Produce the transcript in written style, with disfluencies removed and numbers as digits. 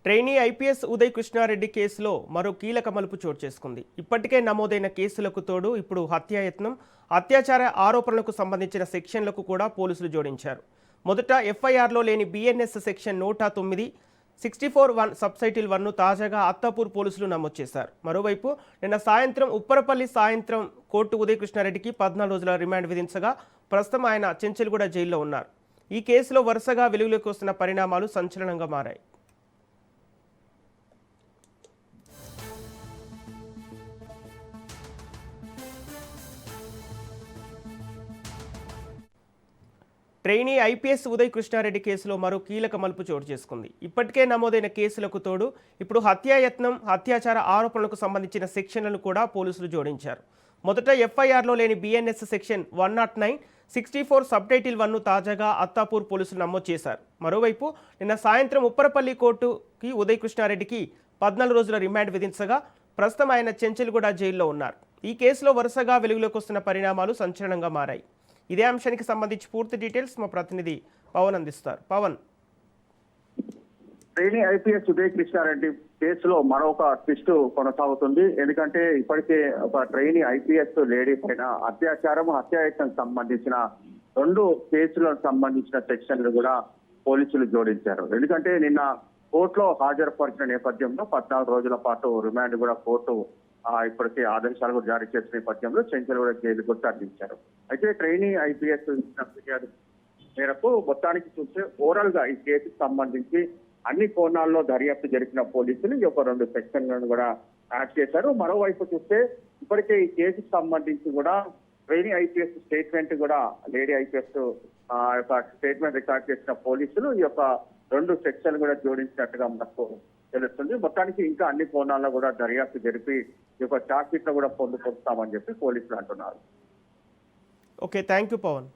Trainee IPS Uday Krishna Reddy కేసులో మరో కీలక మలుపు చోటు చేసుకుంది. ఇప్పటికే నమోదైన కేసులకు తోడు ఇప్పుడు హత్యాయత్నం, అత్యాచార ఆరోపణలకు సంబంధించిన సెక్షన్లకు కూడా పోలీసులు జోడించారు. మొదట ఎఫ్ఐఆర్లో లేని బిఎన్ఎస్ సెక్షన్ 109, 64(1) సబ్టైటిల్ 1ను తాజాగా అత్తాపూర్ పోలీసులు నమోదు చేశారు. మరోవైపు నిన్న సాయంత్రం ఉప్పరపల్లి సాయంత్రం కోర్టు ఉదయ్ కృష్ణారెడ్డికి 14 రోజుల రిమాండ్ విధించగా ప్రస్తుతం ఆయన చెంచల్గూడ జైల్లో ఉన్నారు. ఈ కేసులో వరుసగా వెలుగులోకి వస్తున్న పరిణామాలు సంచలనంగా మారాయి. ట్రైనీ ఐపీఎస్ ఉదయ్ కృష్ణారెడ్డి కేసులో మరో కీలక మలుపు చోటు చేసుకుంది. ఇప్పటికే నమోదైన కేసులకు తోడు ఇప్పుడు హత్యాయత్నం, అత్యాచార ఆరోపణలకు సంబంధించిన సెక్షన్లను కూడా పోలీసులు జోడించారు. మొదట ఎఫ్ఐఆర్లో లేని బిఎన్ఎస్ సెక్షన్ 109, 64 సబ్టైటిల్ 1ను తాజాగా అత్తాపూర్ పోలీసులు నమోదు చేశారు. మరోవైపు నిన్న సాయంత్రం ఉప్పరపల్లి కోర్టుకి ఉదయ్ కృష్ణారెడ్డికి 14 రోజుల రిమాండ్ విధించగా ప్రస్తుతం ఆయన చెంచల్గూడ జైల్లో ఉన్నారు. ఈ కేసులో వరుసగా వెలుగులోకి వస్తున్న పరిణామాలు సంచలనంగా మారాయి. ఇదే అంశానికి సంబంధించి పూర్తి డీటెయిల్స్ మా ప్రతినిధి పవన్ అందిస్తారు. పవన్, ట్రైనీ ఐపీఎస్ ఉదయ్ కృష్ణారెడ్డి కేసులో మరొక ట్విస్ట్ కొనసాగుతుంది. ఎందుకంటే ఇప్పటికే ఒక ట్రైనీ ఐపీఎస్ లేడీ పైన అత్యాచారం, హత్యాయత్నం సంబంధించిన 2 కేసులకు సంబంధించిన సెక్షన్లు కూడా పోలీసులు జోడించారు. ఎందుకంటే నిన్న కోర్టులో హాజరుపరిచిన నేపథ్యంలో 14 రోజుల పాటు రిమాండ్ కూడా కోర్టు ఇప్పటికే ఆదేశాలు కూడా జారీ చేసిన నేపథ్యంలో చెంచల్గూడ జైలు కూడా తరలించారు. అయితే ట్రైనీ ఐపీఎస్ ఫిర్యాదు మేరకు మొత్తానికి చూస్తే ఓవరాల్ గా ఈ కేసుకు సంబంధించి అన్ని కోణాల్లో దర్యాప్తు జరిపిన పోలీసులు ఈ యొక్క 2 సెక్షన్లను కూడా యాడ్ చేశారు. మరోవైపు చూస్తే ఇప్పటికే ఈ కేసుకు సంబంధించి కూడా ట్రైనీ ఐపీఎస్ స్టేట్మెంట్ కూడా లేడీ ఐపీఎస్ యొక్క స్టేట్మెంట్ రికార్డ్ చేసిన పోలీసులు ఈ యొక్క 2 సెక్షన్లు కూడా జోడించినట్టుగా మనకు తెలుస్తుంది. మొత్తానికి ఇంకా అన్ని కోణాల్లో కూడా దర్యాప్తు జరిపి ఈ యొక్క ఛార్జ్ షీట్ లో కూడా పొందుపరుస్తామని చెప్పి పోలీసులు అంటున్నారు. Okay, thank you Pawan.